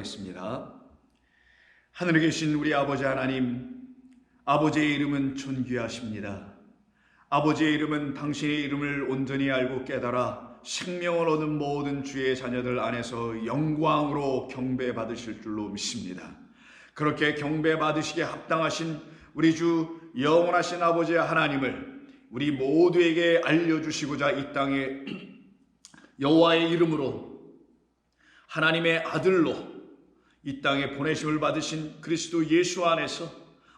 기도하겠습니다. 하늘에 계신 우리 아버지 하나님, 아버지의 이름은 존귀하십니다. 아버지의 이름은 당신의 이름을 온전히 알고 깨달아 생명을 얻은 모든 주의 자녀들 안에서 영광으로 경배받으실 줄로 믿습니다. 그렇게 경배받으시기에 합당하신 우리 주 영원하신 아버지 하나님을 우리 모두에게 알려주시고자 이 땅에 여호와의 이름으로 하나님의 아들로 이 땅에 보내심을 받으신 그리스도 예수 안에서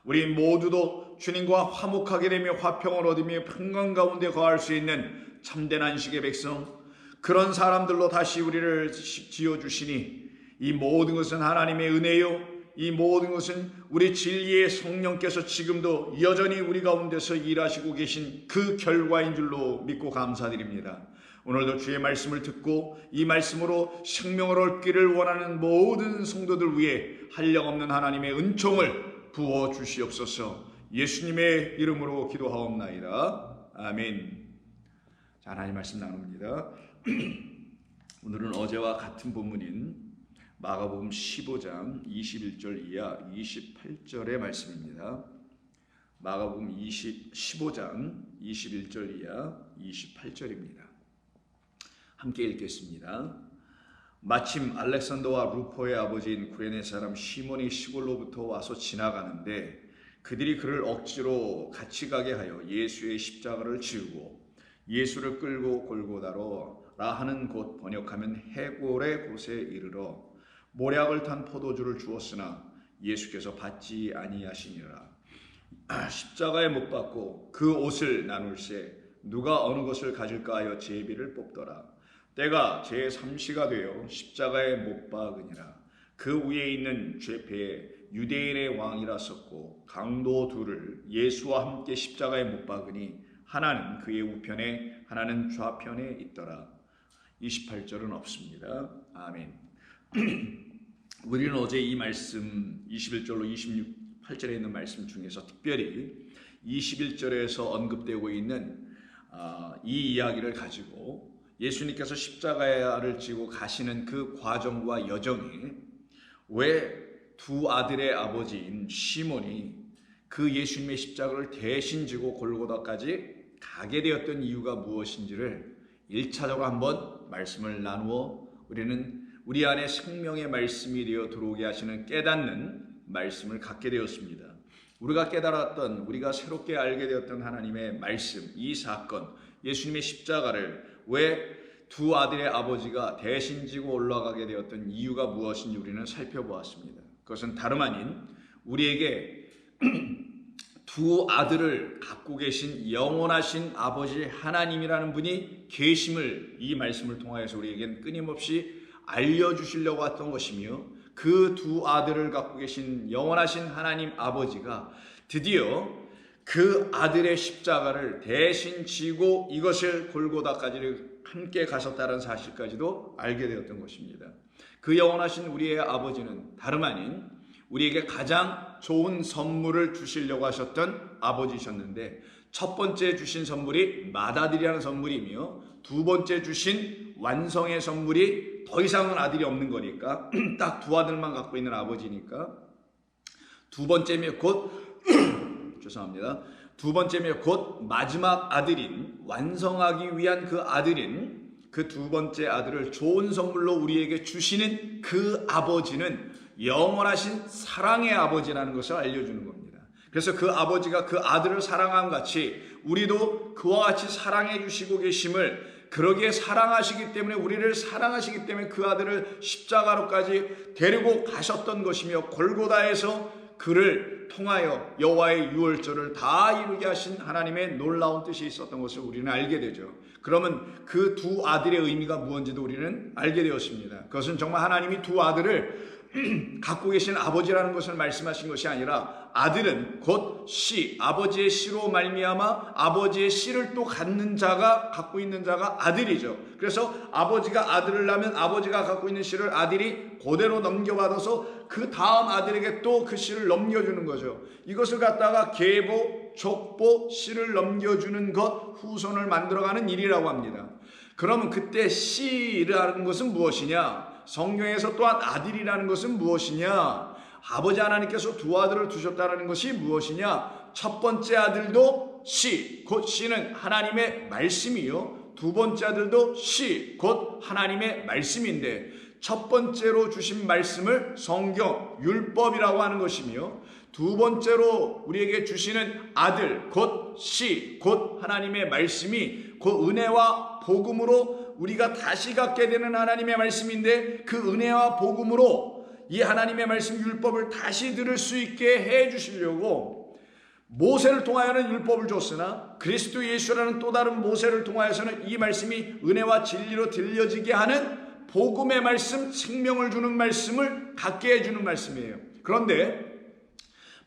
우리 모두도 주님과 화목하게 되며 화평을 얻으며 평강 가운데 거할 수 있는 참된 안식의 백성, 그런 사람들로 다시 우리를 지어주시니 이 모든 것은 하나님의 은혜요, 이 모든 것은 우리 진리의 성령께서 지금도 여전히 우리 가운데서 일하시고 계신 그 결과인 줄로 믿고 감사드립니다. 오늘도 주의 말씀을 듣고 이 말씀으로 생명을 얻기를 원하는 모든 성도들 위해 한량없는 하나님의 은총을 부어 주시옵소서. 예수님의 이름으로 기도하옵나이다. 아멘. 자, 하나님 말씀 나눕니다. 오늘은 어제와 같은 본문인 마가복음 15장 21절 이하 28절의 말씀입니다. 마가복음 15장 21절 이하 28절입니다. 함께 읽겠습니다. 마침 알렉산더와 루포의 아버지인 구레네 사람 시몬이 시골로부터 와서 지나가는데 그들이 그를 억지로 같이 가게 하여 예수의 십자가를 지우고 예수를 끌고 골고다로 라하는 곳, 번역하면 해골의 곳에 이르러 모략을 탄 포도주를 주었으나 예수께서 받지 아니하시니라. 십자가에 못 박고 그 옷을 나눌세 누가 어느 것을 가질까 하여 제비를 뽑더라. 때가 제3시가 되어 십자가에 못 박으니라. 그 위에 있는 죄패에 유대인의 왕이라 썼고 강도 둘을 예수와 함께 십자가에 못 박으니 하나는 그의 우편에 하나는 좌편에 있더라. 28절은 없습니다. 아멘. 우리는 어제 이 말씀 21절로 28절에 있는 말씀 중에서 특별히 21절에서 언급되고 있는 이 이야기를 가지고 예수님께서 십자가를 지고 가시는 그 과정과 여정이 왜 두 아들의 아버지인 시몬이 그 예수님의 십자가를 대신 지고 골고다까지 가게 되었던 이유가 무엇인지를 1차적으로 한번 말씀을 나누어 우리는 우리 안에 생명의 말씀이 되어 들어오게 하시는 깨닫는 말씀을 갖게 되었습니다. 우리가 깨달았던, 우리가 새롭게 알게 되었던 하나님의 말씀, 이 사건, 예수님의 십자가를 왜 두 아들의 아버지가 대신 지고 올라가게 되었던 이유가 무엇인지 우리는 살펴보았습니다. 그것은 다름 아닌 우리에게 두 아들을 갖고 계신 영원하신 아버지 하나님이라는 분이 계심을 이 말씀을 통하여서 우리에겐 끊임없이 알려주시려고 했던 것이며, 그 두 아들을 갖고 계신 영원하신 하나님 아버지가 드디어 그 아들의 십자가를 대신 지고 이것을 골고다까지 함께 가셨다는 사실까지도 알게 되었던 것입니다. 그 영원하신 우리의 아버지는 다름 아닌 우리에게 가장 좋은 선물을 주시려고 하셨던 아버지셨는데, 첫 번째 주신 선물이 맏아들이라는 선물이며 두 번째 주신 완성의 선물이 더 이상은 아들이 없는 거니까 딱 두 아들만 갖고 있는 아버지니까 두 번째며 곧 죄송합니다. 두 번째며 곧 마지막 아들인, 완성하기 위한 그 아들인 그 두 번째 아들을 좋은 선물로 우리에게 주시는 그 아버지는 영원하신 사랑의 아버지라는 것을 알려주는 겁니다. 그래서 그 아버지가 그 아들을 사랑함 같이 우리도 그와 같이 사랑해 주시고 계심을, 그러기에 사랑하시기 때문에, 우리를 사랑하시기 때문에 그 아들을 십자가로까지 데리고 가셨던 것이며, 골고다에서 그를 통하여 여호와의 유월절을 다 이루게 하신 하나님의 놀라운 뜻이 있었던 것을 우리는 알게 되죠. 그러면 그 두 아들의 의미가 무엇인지도 우리는 알게 되었습니다. 그것은 정말 하나님이 두 아들을 갖고 계신 아버지라는 것을 말씀하신 것이 아니라, 아들은 곧 씨, 아버지의 씨로 말미암아 아버지의 씨를 또 갖는 자가, 갖고 있는 자가 아들이죠. 그래서 아버지가 아들을 낳으면 아버지가 갖고 있는 씨를 아들이 그대로 넘겨받아서 그 다음 아들에게 또 그 씨를 넘겨주는 거죠. 이것을 갖다가 계보, 족보, 씨를 넘겨주는 것, 후손을 만들어가는 일이라고 합니다. 그러면 그때 씨라는 것은 무엇이냐? 성경에서 또한 아들이라는 것은 무엇이냐? 아버지 하나님께서 두 아들을 두셨다는 것이 무엇이냐? 첫 번째 아들도 씨, 곧 씨는 하나님의 말씀이요. 두 번째 아들도 씨, 곧 하나님의 말씀인데 첫 번째로 주신 말씀을 성경, 율법이라고 하는 것이며 두 번째로 우리에게 주시는 아들, 곧 씨, 곧 하나님의 말씀이 그 은혜와 복음으로 우리가 다시 갖게 되는 하나님의 말씀인데 그 은혜와 복음으로 이 하나님의 말씀 율법을 다시 들을 수 있게 해 주시려고 모세를 통하여는 율법을 줬으나 그리스도 예수라는 또 다른 모세를 통하여서는 이 말씀이 은혜와 진리로 들려지게 하는 복음의 말씀, 생명을 주는 말씀을 갖게 해주는 말씀이에요. 그런데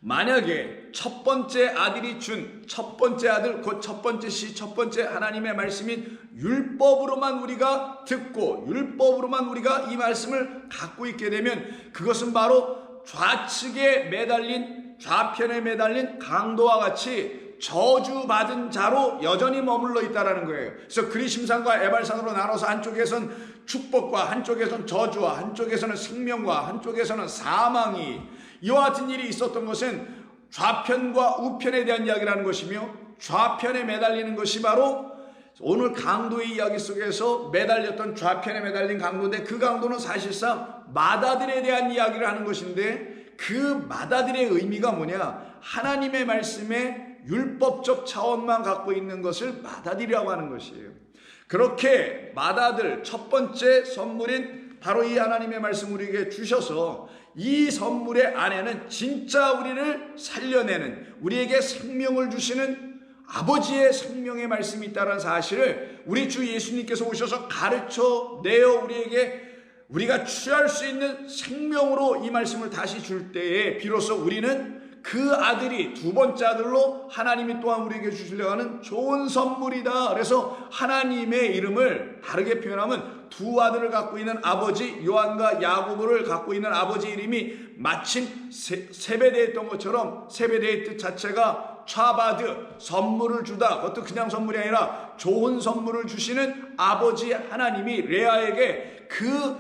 만약에 첫 번째 아들이 준 첫 번째 아들, 곧 첫 번째 씨, 첫 번째 하나님의 말씀인 율법으로만 우리가 듣고 율법으로만 우리가 이 말씀을 갖고 있게 되면 그것은 바로 좌측에 매달린, 좌편에 매달린 강도와 같이 저주받은 자로 여전히 머물러 있다는 거예요. 그래서 그리심산과 에발산으로 나눠서 한쪽에선 축복과 한쪽에선 저주와 한쪽에서는 생명과 한쪽에서는 사망이 이와 같은 일이 있었던 것은 좌편과 우편에 대한 이야기라는 것이며 좌편에 매달리는 것이 바로 오늘 강도의 이야기 속에서 매달렸던 좌편에 매달린 강도인데 그 강도는 사실상 맏아들에 대한 이야기를 하는 것인데 그 맏아들의 의미가 뭐냐? 하나님의 말씀에 율법적 차원만 갖고 있는 것을 맏아들이라고 하는 것이에요. 그렇게 맏아들 첫 번째 선물인 바로 이 하나님의 말씀 우리에게 주셔서 이 선물의 안에는 진짜 우리를 살려내는 우리에게 생명을 주시는 아버지의 생명의 말씀이 있다는 사실을 우리 주 예수님께서 오셔서 가르쳐 내어 우리가 취할 수 있는 생명으로 이 말씀을 다시 줄 때에 비로소 우리는 그 아들이 두 번째 아들로 하나님이 또한 우리에게 주시려고 하는 좋은 선물이다. 그래서 하나님의 이름을 다르게 표현하면 두 아들을 갖고 있는 아버지 요한과 야고보를 갖고 있는 아버지 이름이 마침 세베대했던 것처럼 세베대의 뜻 자체가 차바드, 선물을 주다. 그것도 그냥 선물이 아니라 좋은 선물을 주시는 아버지 하나님이 레아에게 그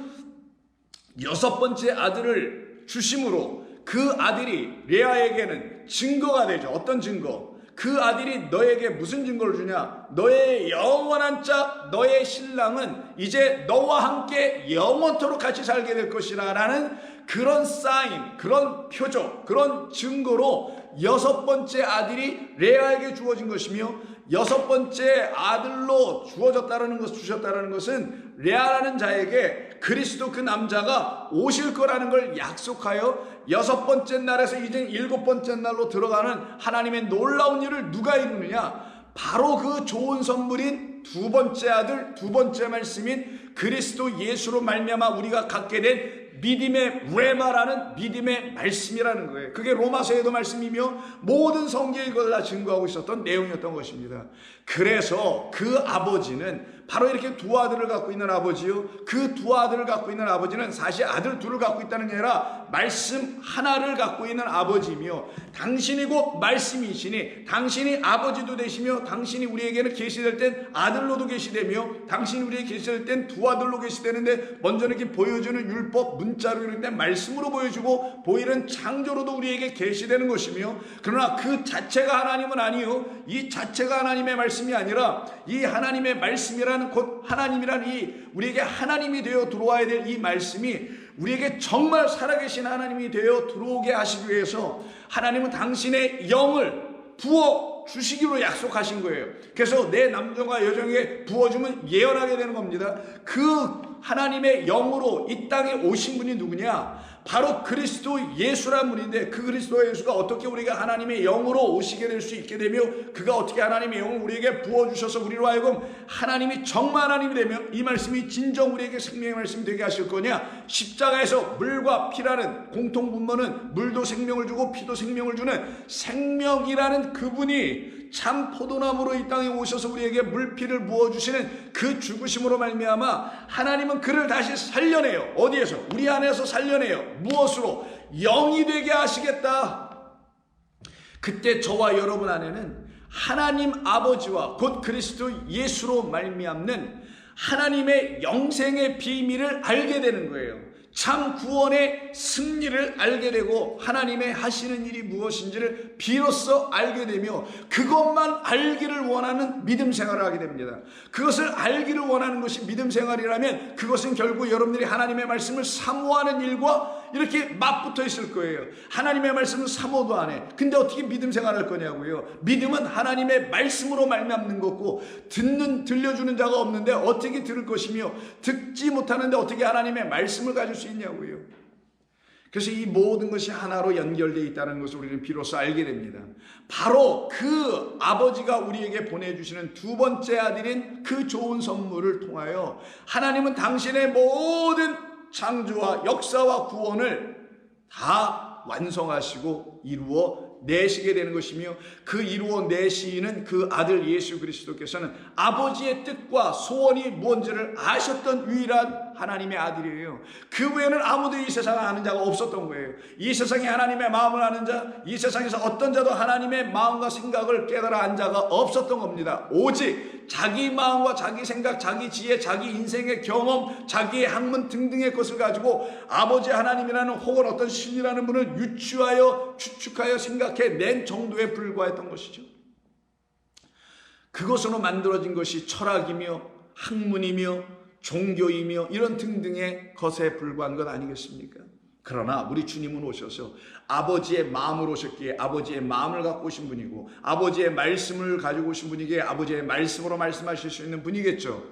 여섯 번째 아들을 주심으로 그 아들이 레아에게는 증거가 되죠. 어떤 증거? 그 아들이 너에게 무슨 증거를 주냐? 너의 영원한 짝, 너의 신랑은 이제 너와 함께 영원토록 같이 살게 될 것이라 라는 그런 사인, 그런 표적, 그런 증거로 여섯 번째 아들이 레아에게 주어진 것이며 여섯 번째 아들로 주셨다는 것은 레아라는 자에게 그리스도 그 남자가 오실 거라는 걸 약속하여 여섯 번째 날에서 이제 일곱 번째 날로 들어가는 하나님의 놀라운 일을 누가 이루느냐? 바로 그 좋은 선물인 두 번째 아들, 두 번째 말씀인 그리스도 예수로 말미암아 우리가 갖게 된 믿음의 레마라는 믿음의 말씀이라는 거예요. 그게 로마서에도 말씀이며 모든 성경이 그걸 다 증거하고 있었던 내용이었던 것입니다. 그래서 그 아버지는 바로 이렇게 두 아들을 갖고 있는 아버지요. 그 두 아들을 갖고 있는 아버지는 사실 아들 둘을 갖고 있다는 게 아니라 말씀 하나를 갖고 있는 아버지이며 당신이 곧 말씀이시니 당신이 아버지도 되시며 당신이 우리에게는 계시될 땐 아들로도 계시되며 당신이 우리에게 계시될 땐 두 아들로 계시되는데 먼저는 이렇게 보여주는 율법 문자로 이럴 때 말씀으로 보여주고 보이는 창조로도 우리에게 계시되는 것이며 그러나 그 자체가 하나님은 아니요. 이 자체가 하나님의 말씀이 아니라 이 하나님의 말씀이라는 곧 하나님이란 이 우리에게 하나님이 되어 들어와야 될 이 말씀이 우리에게 정말 살아계신 하나님이 되어 들어오게 하시기 위해서 하나님은 당신의 영을 부어 주시기로 약속하신 거예요. 그래서 내 남자와 여종에게 부어주면 예언하게 되는 겁니다. 그 하나님의 영으로 이 땅에 오신 분이 누구냐? 바로 그리스도 예수란 분인데 그 그리스도 예수가 어떻게 우리가 하나님의 영으로 오시게 될 수 있게 되며 그가 어떻게 하나님의 영을 우리에게 부어주셔서 우리로 하여금 하나님이 정말 하나님이 되며 이 말씀이 진정 우리에게 생명의 말씀이 되게 하실 거냐? 십자가에서 물과 피라는 공통분모는 물도 생명을 주고 피도 생명을 주는 생명이라는 그분이 참 포도나무로 이 땅에 오셔서 우리에게 물피를 부어주시는 그 죽으심으로 말미암아 하나님은 그를 다시 살려내요. 어디에서? 우리 안에서 살려내요. 무엇으로? 영이 되게 하시겠다. 그때 저와 여러분 안에는 하나님 아버지와 곧 그리스도 예수로 말미암는 하나님의 영생의 비밀을 알게 되는 거예요. 참 구원의 승리를 알게 되고 하나님의 하시는 일이 무엇인지를 비로소 알게 되며 그것만 알기를 원하는 믿음 생활을 하게 됩니다. 그것을 알기를 원하는 것이 믿음 생활이라면 그것은 결국 여러분들이 하나님의 말씀을 사모하는 일과 이렇게 맞붙어 있을 거예요. 하나님의 말씀을 사모도 안 해. 근데 어떻게 믿음 생활을 할 거냐고요. 믿음은 하나님의 말씀으로 말미암는 거고 들려주는 자가 없는데 어떻게 들을 것이며 듣지 못하는데 어떻게 하나님의 말씀을 가질 수 있냐고요. 그래서 이 모든 것이 하나로 연결되어 있다는 것을 우리는 비로소 알게 됩니다. 바로 그 아버지가 우리에게 보내주시는 두 번째 아들인 그 좋은 선물을 통하여 하나님은 당신의 모든 창조와 역사와 구원을 다 완성하시고 이루어 내시게 되는 것이며 그 이루어 내시는 그 아들 예수 그리스도께서는 아버지의 뜻과 소원이 뭔지를 아셨던 유일한 하나님의 아들이에요. 그 외에는 아무도 이 세상을 아는 자가 없었던 거예요. 이 세상에 하나님의 마음을 아는 자, 이 세상에서 어떤 자도 하나님의 마음과 생각을 깨달아 안 자가 없었던 겁니다. 오직 자기 마음과 자기 생각, 자기 지혜, 자기 인생의 경험, 자기의 학문 등등의 것을 가지고 아버지 하나님이라는 혹은 어떤 신이라는 분을 유추하여 추측하여 생각해 낸 정도에 불과했던 것이죠. 그것으로 만들어진 것이 철학이며 학문이며 종교이며 이런 등등의 것에 불과한 것 아니겠습니까? 그러나 우리 주님은 오셔서 아버지의 마음으로 오셨기에 아버지의 마음을 갖고 오신 분이고 아버지의 말씀을 가지고 오신 분이기에 아버지의 말씀으로 말씀하실 수 있는 분이겠죠.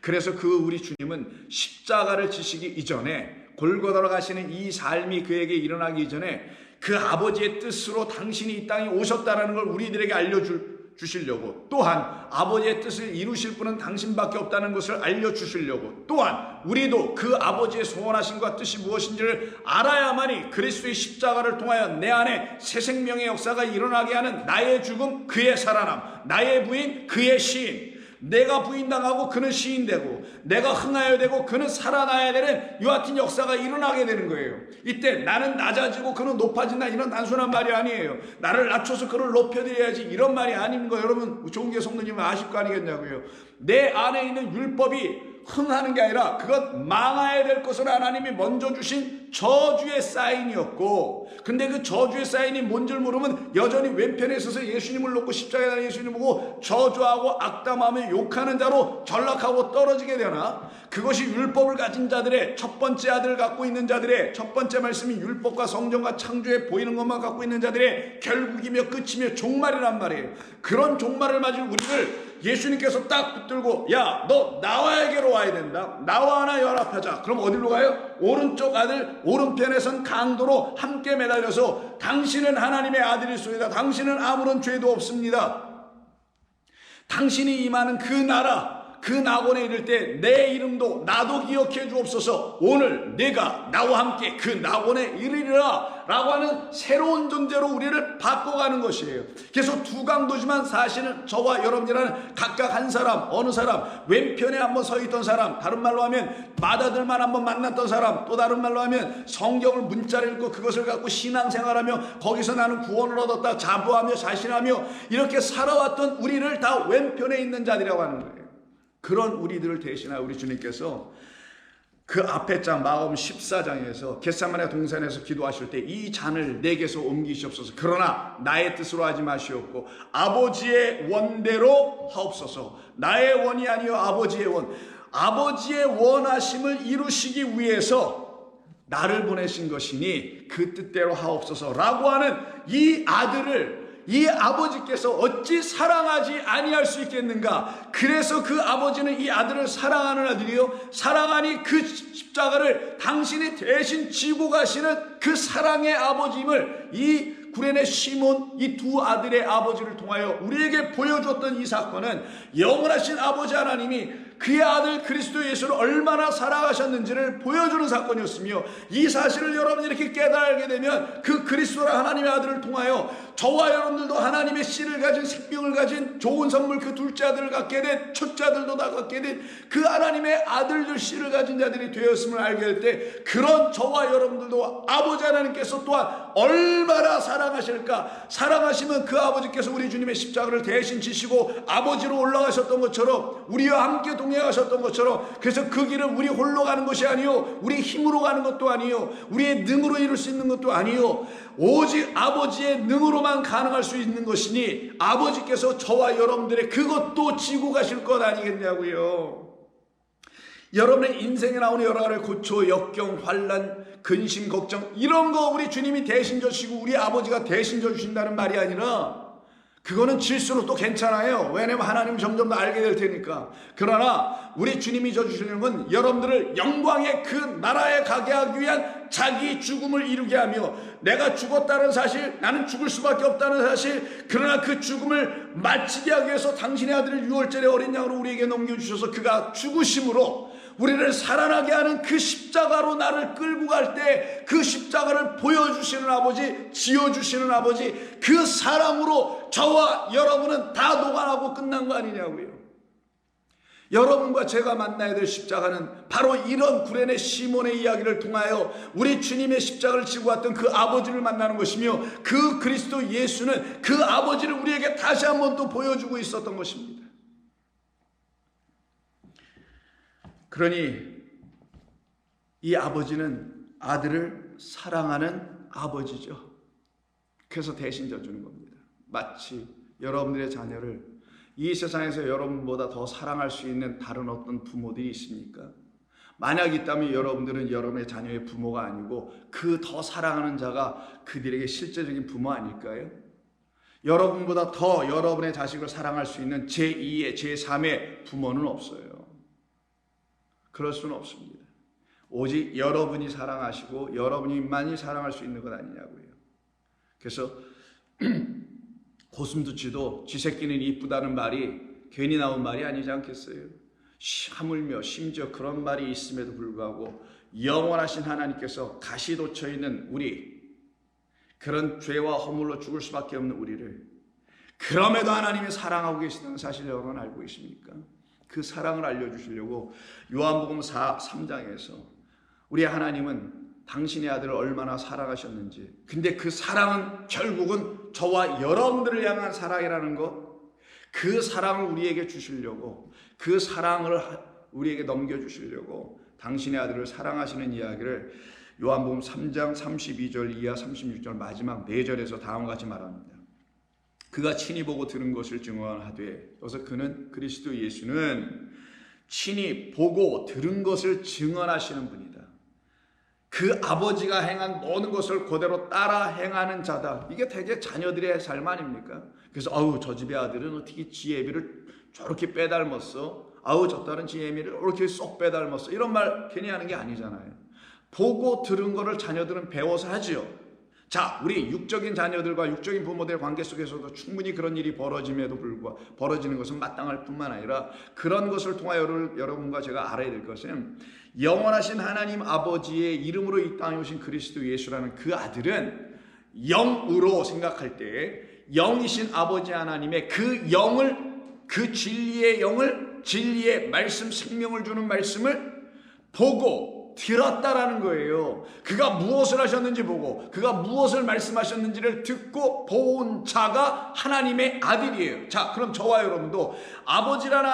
그래서 그 우리 주님은 십자가를 지시기 이전에 골고다로 가시는 이 삶이 그에게 일어나기 이전에 그 아버지의 뜻으로 당신이 이 땅에 오셨다는 걸 우리들에게 알려주시려고, 또한 아버지의 뜻을 이루실 분은 당신밖에 없다는 것을 알려주시려고, 또한 우리도 그 아버지의 소원하심과 뜻이 무엇인지를 알아야만이 그리스도의 십자가를 통하여 내 안에 새 생명의 역사가 일어나게 하는 나의 죽음 그의 살아남, 나의 부인 그의 시인, 내가 부인당하고 그는 시인되고 내가 흥하여야 되고 그는 살아나야 되는 이와 같은 역사가 일어나게 되는 거예요. 이때 나는 낮아지고 그는 높아진다, 이런 단순한 말이 아니에요. 나를 낮춰서 그를 높여드려야지, 이런 말이 아닌 거 여러분 종교 성도님은 아실 거 아니겠냐고요. 내 안에 있는 율법이 흥하는 게 아니라 그건 망해야 될 것을 하나님이 먼저 주신 저주의 사인이었고, 근데 그 저주의 사인이 뭔지를 모르면 여전히 왼편에 서서 예수님을 놓고 십자가에 달린 예수님을 보고 저주하고 악담하며 욕하는 자로 전락하고 떨어지게 되나, 그것이 율법을 가진 자들의 첫 번째 아들을 갖고 있는 자들의 첫 번째 말씀이 율법과 성경과 창조에 보이는 것만 갖고 있는 자들의 결국이며 끝이며 종말이란 말이에요. 그런 종말을 맞을 우리를 예수님께서 딱 붙들고, 야, 너 나와에게로 와야 된다. 나와 하나 연합하자. 그럼 어디로 가요? 오른쪽 아들 오른편에 선 강도로 함께 매달려서 당신은 하나님의 아들일소이다. 당신은 아무런 죄도 없습니다. 당신이 임하는 그 나라, 그 낙원에 이를 때 내 이름도 나도 기억해 주옵소서. 오늘 내가 나와 함께 그 낙원에 이르리라 라고 하는 새로운 존재로 우리를 바꿔가는 것이에요. 그래서 두 강도지만 사실은 저와 여러분이라는 각각 한 사람, 어느 사람, 왼편에 한번 서 있던 사람, 다른 말로 하면 맏아들만 한번 만났던 사람, 또 다른 말로 하면 성경을 문자를 읽고 그것을 갖고 신앙생활하며 거기서 나는 구원을 얻었다 자부하며 자신하며 이렇게 살아왔던 우리를 다 왼편에 있는 자들이라고 하는 거예요. 그런 우리들을 대신하여 우리 주님께서 그 앞에 장 마가복음 14장에서 겟세마네 동산에서 기도하실 때 이 잔을 내게서 옮기시옵소서. 그러나 나의 뜻으로 하지 마시옵고 아버지의 원대로 하옵소서. 나의 원이 아니요 아버지의 원. 아버지의 원하심을 이루시기 위해서 나를 보내신 것이니 그 뜻대로 하옵소서 라고 하는 이 아들을 이 아버지께서 어찌 사랑하지 아니할 수 있겠는가. 그래서 그 아버지는 이 아들을 사랑하는 아들이요, 사랑하니 그 십자가를 당신이 대신 지고 가시는 그 사랑의 아버지임을 이 구레네 시몬, 이 두 아들의 아버지를 통하여 우리에게 보여줬던 이 사건은 영원하신 아버지 하나님이 그의 아들 그리스도 예수를 얼마나 사랑하셨는지를 보여주는 사건이었으며, 이 사실을 여러분이 이렇게 깨달게 되면 그 그리스도라 하나님의 아들을 통하여 저와 여러분들도 하나님의 씨를 가진, 생명을 가진 좋은 선물, 그 둘째 아들을 갖게 된, 첫째 아들도 다 갖게 된 그 하나님의 아들들 씨를 가진 자들이 되었음을 알게 될 때, 그런 저와 여러분들도 아버지 하나님께서 또한 얼마나 사랑하실까. 사랑하시면 그 아버지께서 우리 주님의 십자가를 대신 지시고 아버지로 올라가셨던 것처럼, 우리와 함께 동행하셨던 것처럼, 그래서 그 길은 우리 홀로 가는 것이 아니요, 우리 힘으로 가는 것도 아니요, 우리의 능으로 이룰 수 있는 것도 아니요, 오직 아버지의 능으로만 가능할 수 있는 것이니 아버지께서 저와 여러분들의 그것도 지고 가실 것 아니겠냐고요. 여러분의 인생에 나오는 여러 가지 고초, 역경, 환난, 근심, 걱정, 이런 거 우리 주님이 대신 져주시고 우리 아버지가 대신 져주신다는 말이 아니라, 그거는 질수록 또 괜찮아요. 왜냐면 하나님 점점 더 알게 될 테니까. 그러나 우리 주님이 져주시는 건 여러분들을 영광의 그 나라에 가게 하기 위한 자기 죽음을 이루게 하며, 내가 죽었다는 사실, 나는 죽을 수밖에 없다는 사실, 그러나 그 죽음을 마치게 하기 위해서 당신의 아들을 유월절에 어린 양으로 우리에게 넘겨주셔서 그가 죽으심으로 우리를 살아나게 하는 그 십자가로 나를 끌고 갈 때 그 십자가를 보여주시는 아버지, 지어주시는 아버지, 그 사랑으로 저와 여러분은 다 녹아나고 끝난 거 아니냐고요. 여러분과 제가 만나야 될 십자가는 바로 이런 구레네 시몬의 이야기를 통하여 우리 주님의 십자가를 지고 왔던 그 아버지를 만나는 것이며, 그 그리스도 예수는 그 아버지를 우리에게 다시 한번 또 보여주고 있었던 것입니다. 그러니 이 아버지는 아들을 사랑하는 아버지죠. 그래서 대신 져주는 겁니다. 마치 여러분들의 자녀를 이 세상에서 여러분보다 더 사랑할 수 있는 다른 어떤 부모들이 있습니까? 만약 있다면 여러분들은 여러분의 자녀의 부모가 아니고 그 더 사랑하는 자가 그들에게 실제적인 부모 아닐까요? 여러분보다 더 여러분의 자식을 사랑할 수 있는 제2의 제3의 부모는 없어요. 그럴 수는 없습니다. 오직 여러분이 사랑하시고 여러분이만이 사랑할 수 있는 것 아니냐고요. 그래서 고슴도치도 지 새끼는 이쁘다는 말이 괜히 나온 말이 아니지 않겠어요? 하물며 심지어 그런 말이 있음에도 불구하고 영원하신 하나님께서 가시 돋쳐 있는 우리, 그런 죄와 허물로 죽을 수밖에 없는 우리를, 그럼에도 하나님이 사랑하고 계시다는 사실을 여러분 알고 계십니까? 그 사랑을 알려주시려고 요한복음 3장에서 우리 하나님은 당신의 아들을 얼마나 사랑하셨는지, 근데 그 사랑은 결국은 저와 여러분들을 향한 사랑이라는 것, 그 사랑을 우리에게 주시려고, 그 사랑을 우리에게 넘겨주시려고 당신의 아들을 사랑하시는 이야기를 요한복음 3장 32절 이하 36절 마지막 4절에서 다음과 같이 말합니다. 그가 친히 보고 들은 것을 증언하되, 여기서 그는, 그리스도 예수는 친히 보고 들은 것을 증언하시는 분이다. 그 아버지가 행한 모든 것을 그대로 따라 행하는 자다. 이게 되게 자녀들의 삶 아닙니까? 그래서 아우 저 집의 아들은 어떻게 지 애비를 저렇게 빼닮았어? 아우 저 딸은 지 애비를 이렇게 쏙 빼닮았어? 이런 말 괜히 하는 게 아니잖아요. 보고 들은 거를 자녀들은 배워서 하지요. 자, 우리 육적인 자녀들과 육적인 부모들의 관계 속에서도 충분히 그런 일이 벌어짐에도 불구하고, 벌어지는 것은 마땅할 뿐만 아니라 그런 것을 통하여 여러분과 제가 알아야 될 것은, 영원하신 하나님 아버지의 이름으로 이 땅에 오신 그리스도 예수라는 그 아들은 영으로 생각할 때 영이신 아버지 하나님의 그 영을, 그 진리의 영을, 진리의 말씀, 생명을 주는 말씀을 보고 들었다라는 거예요. 그가 무엇을 하셨는지 보고 그가 무엇을 말씀하셨는지를 듣고 본 자가 하나님의 아들이에요. 자, 그럼 저와 여러분도 아버지라는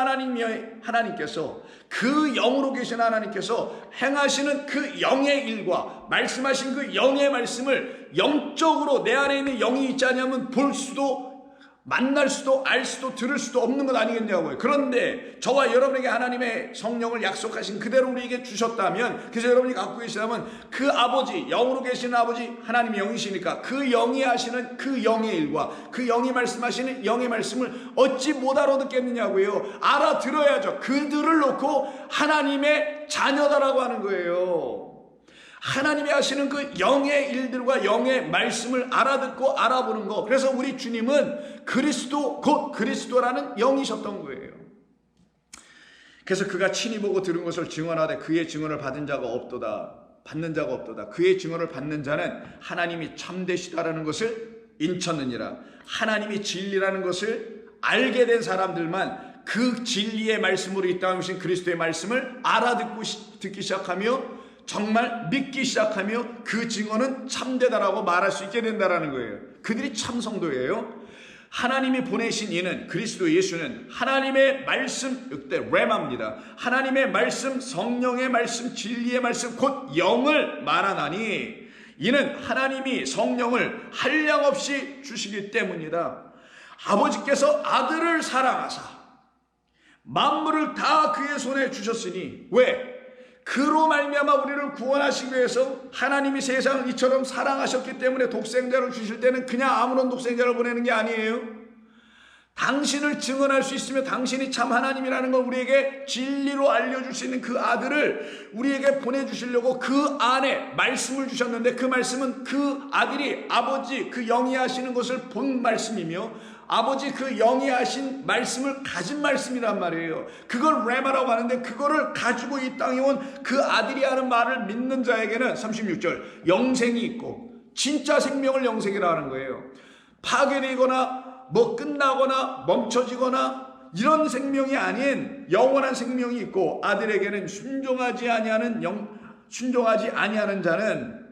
하나님께서, 그 영으로 계신 하나님께서 행하시는 그 영의 일과 말씀하신 그 영의 말씀을 영적으로 내 안에 있는 영이 있지 않으면 볼 수도, 만날 수도, 알 수도, 들을 수도 없는 것 아니겠냐고요. 그런데 저와 여러분에게 하나님의 성령을 약속하신 그대로 우리에게 주셨다면, 그래서 여러분이 갖고 계시다면 그 아버지, 영으로 계시는 아버지, 하나님의 영이시니까 그 영이 하시는 그 영의 일과 그 영이 말씀하시는 영의 말씀을 어찌 못 알아듣겠느냐고요. 알아들어야죠. 그들을 놓고 하나님의 자녀다라고 하는 거예요. 하나님이 하시는 그 영의 일들과 영의 말씀을 알아듣고 알아보는 거. 그래서 우리 주님은 그리스도, 곧 그리스도라는 영이셨던 거예요. 그래서 그가 친히 보고 들은 것을 증언하되 그의 증언을 받은 자가 없도다. 받는 자가 없도다. 그의 증언을 받는 자는 하나님이 참되시다라는 것을 인쳤느니라. 하나님이 진리라는 것을 알게 된 사람들만 그 진리의 말씀으로 이 땅에 오신 그리스도의 말씀을 알아듣고 듣기 시작하며 정말 믿기 시작하며 그 증언은 참되다라고 말할 수 있게 된다는 거예요. 그들이 참 성도예요. 하나님이 보내신 이는 그리스도 예수는 하나님의 말씀, 이때 레마입니다. 하나님의 말씀, 성령의 말씀, 진리의 말씀, 곧 영을 말하나니 이는 하나님이 성령을 한량없이 주시기 때문이다. 아버지께서 아들을 사랑하사 만물을 다 그의 손에 주셨으니 왜? 그로 말미암아 우리를 구원하시기 위해서 하나님이 세상을 이처럼 사랑하셨기 때문에 독생자를 주실 때는 그냥 아무런 독생자를 보내는 게 아니에요. 당신을 증언할 수 있으며 당신이 참 하나님이라는 걸 우리에게 진리로 알려줄 수 있는 그 아들을 우리에게 보내주시려고 그 안에 말씀을 주셨는데 그 말씀은 그 아들이 아버지 그 영이 하시는 것을 본 말씀이며 아버지 그 영이 하신 말씀을 가진 말씀이란 말이에요. 그걸 레마라고 하는데 그거를 가지고 이 땅에 온 그 아들이 하는 말을 믿는 자에게는 36절 영생이 있고 진짜 생명을 영생이라 하는 거예요. 파괴되거나 뭐 끝나거나 멈춰지거나 이런 생명이 아닌 영원한 생명이 있고 아들에게는 순종하지 아니하는 자는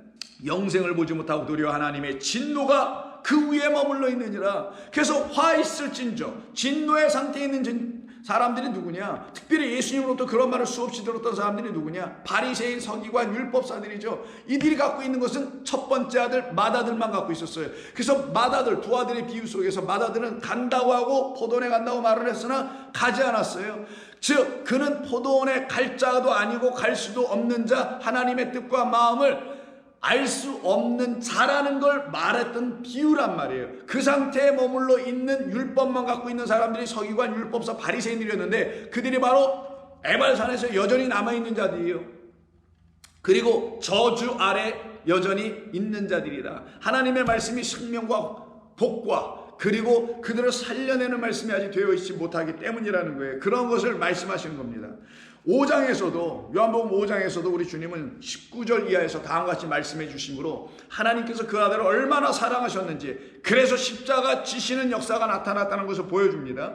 영생을 보지 못하고 도리어 하나님의 진노가 그 위에 머물러 있느니라. 그래서 화 있을진저 진노의 상태에 있는 사람들이 누구냐? 특별히 예수님으로부터 그런 말을 수없이 들었던 사람들이 누구냐? 바리새인, 서기관, 율법사들이죠. 이들이 갖고 있는 것은 첫 번째 아들 맏아들만 갖고 있었어요. 그래서 맏아들, 두 아들의 비유 속에서 맏아들은 간다고 하고 포도원에 간다고 말을 했으나 가지 않았어요. 즉 그는 포도원에 갈 자도 아니고 갈 수도 없는 자, 하나님의 뜻과 마음을 알 수 없는 자라는 걸 말했던 비유란 말이에요. 그 상태에 머물러 있는 율법만 갖고 있는 사람들이 서기관, 율법사, 바리새인들이었는데 그들이 바로 에발산에서 여전히 남아있는 자들이에요. 그리고 저주 아래 여전히 있는 자들이다. 하나님의 말씀이 생명과 복과 그리고 그들을 살려내는 말씀이 아직 되어 있지 못하기 때문이라는 거예요. 그런 것을 말씀하시는 겁니다. 5장에서도 요한복음 5장에서도 우리 주님은 19절 이하에서 다음과 같이 말씀해 주심으로 하나님께서 그 아들을 얼마나 사랑하셨는지 그래서 십자가 지시는 역사가 나타났다는 것을 보여줍니다.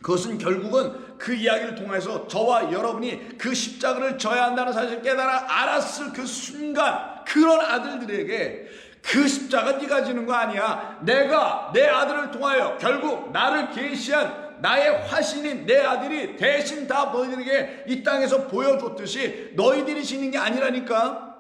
그것은 결국은 그 이야기를 통해서 저와 여러분이 그 십자가를 져야 한다는 사실을 깨달아 알았을 그 순간 그런 아들들에게 그 십자가 네가 지는 거 아니야. 내가 내 아들을 통하여 결국 나를 계시한 나의 화신인 내 아들이 대신 다 너희들에게 이 땅에서 보여줬듯이 너희들이 지는 게 아니라니까.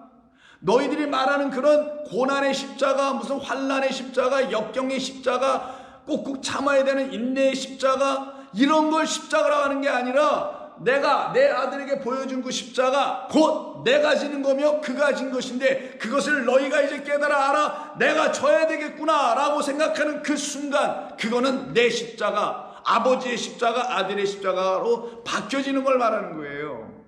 너희들이 말하는 그런 고난의 십자가, 무슨 환난의 십자가, 역경의 십자가, 꾹꾹 참아야 되는 인내의 십자가, 이런 걸 십자가라고 하는 게 아니라 내가 내 아들에게 보여준 그 십자가 곧 내가 지는 거며 그가 진 것인데 그것을 너희가 이제 깨달아 알아. 내가 져야 되겠구나 라고 생각하는 그 순간 그거는 내 십자가, 아버지의 십자가, 아들의 십자가로 바뀌어지는 걸 말하는 거예요.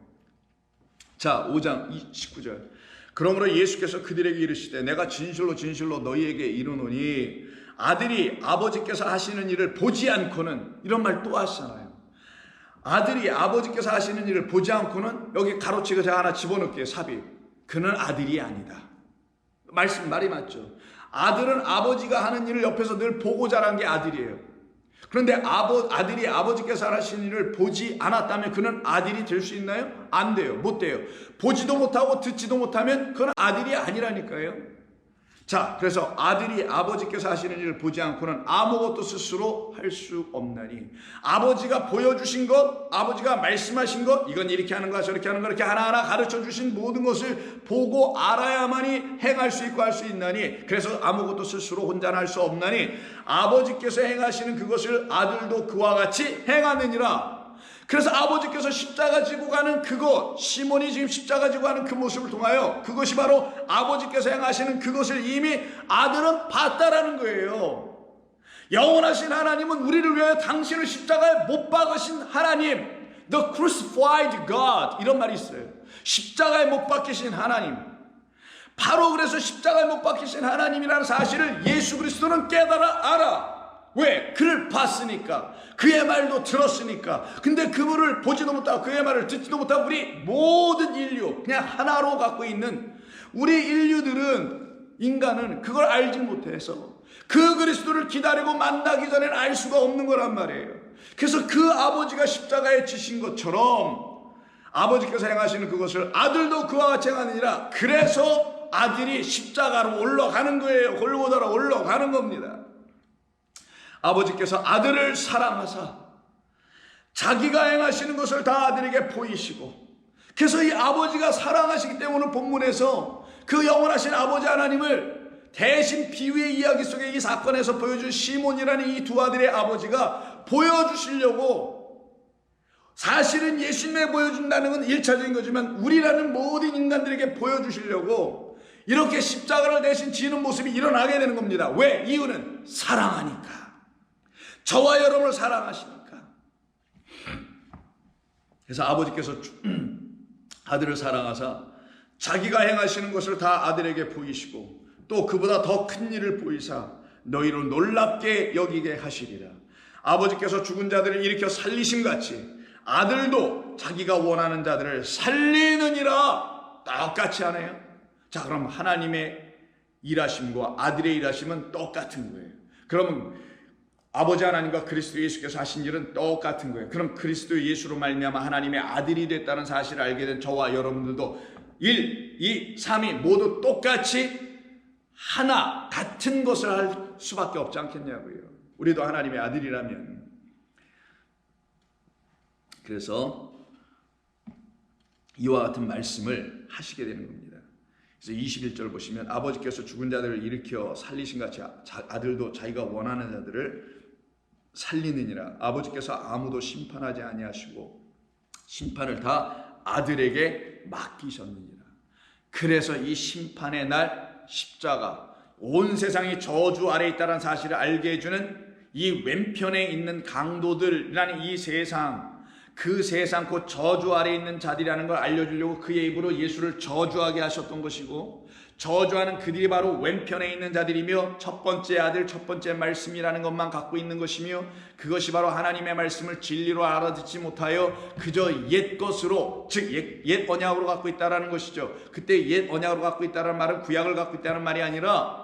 자, 5장 19절. 그러므로 예수께서 그들에게 이르시되 내가 진실로 진실로 너희에게 이르노니 아들이 아버지께서 하시는 일을 보지 않고는, 이런 말 또 하시잖아요. 아들이 아버지께서 하시는 일을 보지 않고는, 여기 가로치고 제가 하나 집어넣을게요. 삽입. 그는 아들이 아니다. 말이 맞죠. 아들은 아버지가 하는 일을 옆에서 늘 보고 자란 게 아들이에요. 그런데 아들이 아버지께서 하시는 일을 보지 않았다면 그는 아들이 될 수 있나요? 안 돼요. 못 돼요. 보지도 못하고 듣지도 못하면 그건 아들이 아니라니까요. 자, 그래서 아들이 아버지께서 하시는 일을 보지 않고는 아무것도 스스로 할 수 없나니, 아버지가 보여주신 것, 아버지가 말씀하신 것, 이건 이렇게 하는 거야 저렇게 하는 거, 이렇게 하나하나 가르쳐 주신 모든 것을 보고 알아야만이 행할 수 있고 할 수 있나니, 그래서 아무것도 스스로 혼자 할 수 없나니 아버지께서 행하시는 그것을 아들도 그와 같이 행하느니라. 그래서 아버지께서 십자가 지고 가는 그것, 시몬이 지금 십자가 지고 가는 그 모습을 통하여 그것이 바로 아버지께서 행하시는 그것을 이미 아들은 봤다라는 거예요. 영원하신 하나님은 우리를 위하여 당신을 십자가에 못 박으신 하나님, The crucified God, 이런 말이 있어요. 십자가에 못 박히신 하나님. 바로 그래서 십자가에 못 박히신 하나님이라는 사실을 예수 그리스도는 깨달아 알아. 왜? 그를 봤으니까, 그의 말도 들었으니까. 근데 그분을 보지도 못하고 그의 말을 듣지도 못하고 우리 모든 인류, 그냥 하나로 갖고 있는 우리 인류들은, 인간은 그걸 알지 못해서 그 그리스도를 기다리고 만나기 전에는 알 수가 없는 거란 말이에요. 그래서 그 아버지가 십자가에 지신 것처럼 아버지께서 행하시는 그것을 아들도 그와 같이 행하느니라. 그래서 아들이 십자가로 올라가는 거예요. 골고다로 올라가는 겁니다. 아버지께서 아들을 사랑하사 자기가 행하시는 것을 다 아들에게 보이시고, 그래서 이 아버지가 사랑하시기 때문에 본문에서 그 영원하신 아버지 하나님을 대신 비유의 이야기 속에 이 사건에서 보여준 시몬이라는 이 두 아들의 아버지가 보여주시려고, 사실은 예수님에 보여준다는 건 1차적인 거지만 우리라는 모든 인간들에게 보여주시려고 이렇게 십자가를 대신 지는 모습이 일어나게 되는 겁니다. 왜? 이유는 사랑하니까. 저와 여러분을 사랑하시니까. 그래서 아버지께서 아들을 사랑하사 자기가 행하시는 것을 다 아들에게 보이시고 또 그보다 더 큰 일을 보이사 너희를 놀랍게 여기게 하시리라. 아버지께서 죽은 자들을 일으켜 살리심 같이 아들도 자기가 원하는 자들을 살리느니라. 똑같이 하네요. 자, 그럼 하나님의 일하심과 아들의 일하심은 똑같은 거예요. 그러면 아버지 하나님과 그리스도 예수께서 하신 일은 똑같은 거예요. 그럼 그리스도 예수로 말미암아 하나님의 아들이 됐다는 사실을 알게 된 저와 여러분들도 1, 2, 3이 모두 똑같이 하나 같은 것을 할 수밖에 없지 않겠냐고요. 우리도 하나님의 아들이라면. 그래서 이와 같은 말씀을 하시게 되는 겁니다. 그래서 21절 보시면 아버지께서 죽은 자들을 일으켜 살리신 같이 아들도 자기가 원하는 자들을 살리느니라. 아버지께서 아무도 심판하지 아니하시고 심판을 다 아들에게 맡기셨느니라. 그래서 이 심판의 날 십자가, 온 세상이 저주 아래 있다는 사실을 알게 해주는 이 왼편에 있는 강도들이라는 이 세상, 그 세상 곧 저주 아래 있는 자들이라는 걸 알려주려고 그의 입으로 예수를 저주하게 하셨던 것이고, 저주하는 그들이 바로 왼편에 있는 자들이며 첫 번째 아들, 첫 번째 말씀이라는 것만 갖고 있는 것이며, 그것이 바로 하나님의 말씀을 진리로 알아듣지 못하여 그저 옛 것으로, 즉 옛 언약으로 갖고 있다라는 것이죠. 그때 옛 언약으로 갖고 있다는 말은 구약을 갖고 있다는 말이 아니라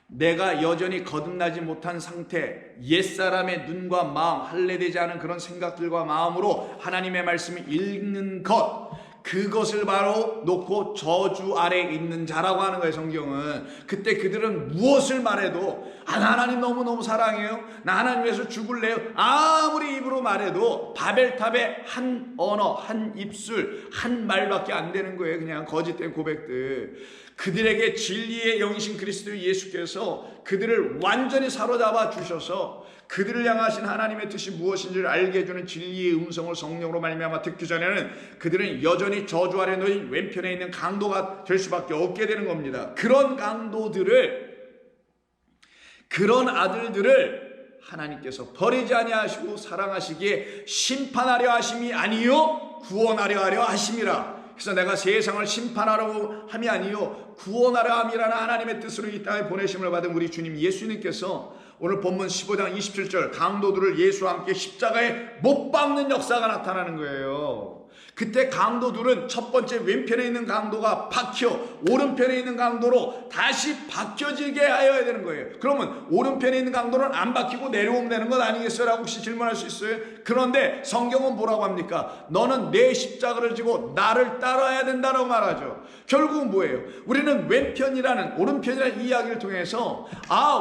내가 여전히 거듭나지 못한 상태, 옛사람의 눈과 마음, 할례되지 않은 그런 생각들과 마음으로 하나님의 말씀을 읽는 것, 그것을 바로 놓고 저주 아래 있는 자라고 하는 거예요. 성경은. 그때 그들은 무엇을 말해도 나 하나님 너무너무 사랑해요, 나 하나님 위해서 죽을래요, 아무리 입으로 말해도 바벨탑의 한 언어, 한 입술, 한 말밖에 안 되는 거예요. 그냥 거짓된 고백들. 그들에게 진리의 영이신 그리스도 예수께서 그들을 완전히 사로잡아 주셔서 그들을 향하신 하나님의 뜻이 무엇인지를 알게 해주는 진리의 음성을 성령으로 말미암아 듣기 전에는 그들은 여전히 저주 아래 놓인 왼편에 있는 강도가 될 수밖에 없게 되는 겁니다. 그런 강도들을, 그런 아들들을 하나님께서 버리지 아니하시고 사랑하시기에 심판하려 하심이 아니요 구원하려 하려 하심이라. 그래서 내가 세상을 심판하려고 함이 아니요 구원하려 함이라는 하나님의 뜻으로 이 땅에 보내심을 받은 우리 주님 예수님께서 오늘 본문 15장 27절 강도들을 예수와 함께 십자가에 못 박는 역사가 나타나는 거예요. 그때 강도들은 첫 번째 왼편에 있는 강도가 박혀 오른편에 있는 강도로 다시 박혀지게 하여야 되는 거예요. 그러면 오른편에 있는 강도는 안 박히고 내려오면 되는 것 아니겠어요? 라고 혹시 질문할 수 있어요? 그런데 성경은 뭐라고 합니까? 너는 내 십자가를 지고 나를 따라야 된다고 말하죠. 결국은 뭐예요? 우리는 왼편이라는, 오른편이라는 이야기를 통해서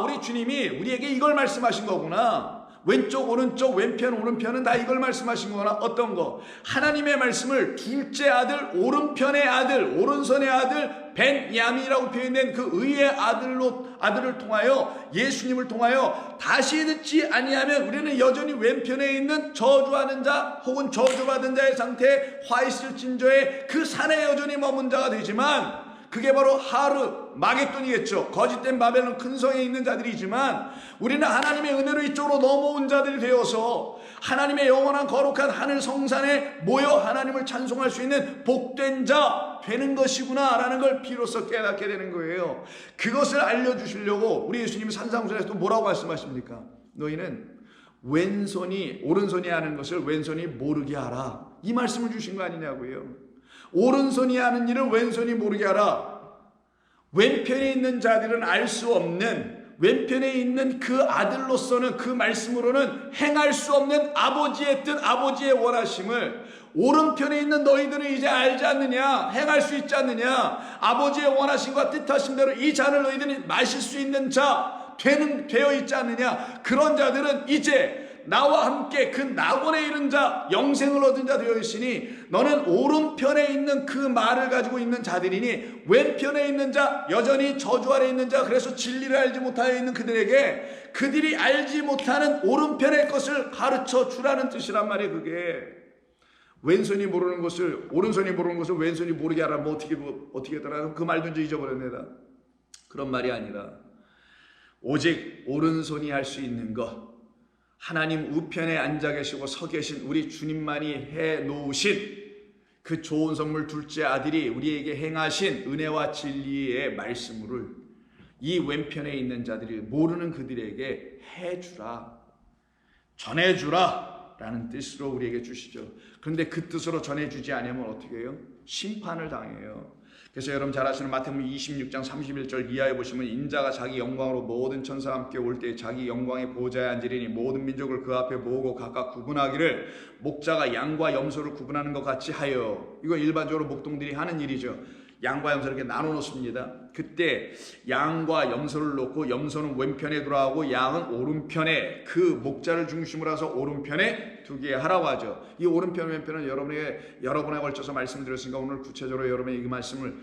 우리 주님이 우리에게 이걸 말씀하신 거구나. 왼쪽 오른쪽 왼편 오른편은 다 이걸 말씀하신 거나 어떤 거, 하나님의 말씀을 둘째 아들, 오른편의 아들, 오른손의 아들 벤야민이라고 표현된 그 의의 아들을 통하여, 예수님을 통하여 다시 듣지 아니하면 우리는 여전히 왼편에 있는 저주하는 자 혹은 저주받은 자의 상태에 화 있을 진저의 그 산에 여전히 머문 자가 되지만, 그게 바로 하르 마겟돈이겠죠. 거짓된 바벨론 큰 성에 있는 자들이지만 우리는 하나님의 은혜로 이쪽으로 넘어온 자들이 되어서 하나님의 영원한 거룩한 하늘 성산에 모여 하나님을 찬송할 수 있는 복된 자 되는 것이구나 라는 걸 비로소 깨닫게 되는 거예요. 그것을 알려주시려고 우리 예수님이 산상수훈에서 또 뭐라고 말씀하십니까? 너희는 왼손이 오른손이 하는 것을 왼손이 모르게 하라, 이 말씀을 주신 거 아니냐고요. 오른손이 하는 일을 왼손이 모르게 하라. 왼편에 있는 자들은 알 수 없는, 왼편에 있는 그 아들로서는 그 말씀으로는 행할 수 없는 아버지의 뜻, 아버지의 원하심을 오른편에 있는 너희들은 이제 알지 않느냐, 행할 수 있지 않느냐, 아버지의 원하심과 뜻하심대로 이 잔을 너희들이 마실 수 있는 자 되어 있지 않느냐. 그런 자들은 이제 나와 함께 그 낙원에 이른 자, 영생을 얻은 자 되어 있으니 너는 오른편에 있는 그 말을 가지고 있는 자들이니 왼편에 있는 자, 여전히 저주 아래 있는 자, 그래서 진리를 알지 못하여 있는 그들에게 그들이 알지 못하는 오른편의 것을 가르쳐 주라는 뜻이란 말이에요. 그게 왼손이 모르는 것을, 오른손이 모르는 것을 왼손이 모르게 하라면 어떻게 하더라? 그 말도 이제 잊어버렸네다. 그런 말이 아니라 오직 오른손이 할 수 있는 것, 하나님 우편에 앉아 계시고 서 계신 우리 주님만이 해 놓으신 그 좋은 선물 둘째 아들이 우리에게 행하신 은혜와 진리의 말씀을 이 왼편에 있는 자들이 모르는 그들에게 해주라, 전해주라 라는 뜻으로 우리에게 주시죠. 그런데 그 뜻으로 전해주지 않으면 어떻게 해요? 심판을 당해요. 그래서 여러분 잘 아시는 마태복음 26장 31절 이하에 보시면 인자가 자기 영광으로 모든 천사와 함께 올 때 자기 영광의 보좌에 앉으리니 모든 민족을 그 앞에 모으고 각각 구분하기를 목자가 양과 염소를 구분하는 것 같이 하여. 이거 일반적으로 목동들이 하는 일이죠. 양과 염소를 이렇게 나눠 놓습니다. 그때 양과 염소를 놓고 염소는 왼편에 돌아가고 양은 오른편에, 그 목자를 중심으로 해서 오른편에 두게 하라고 하죠. 이 오른편 왼편은 여러 번에 걸쳐서 말씀드렸으니까 오늘 구체적으로 여러분에게 이 말씀을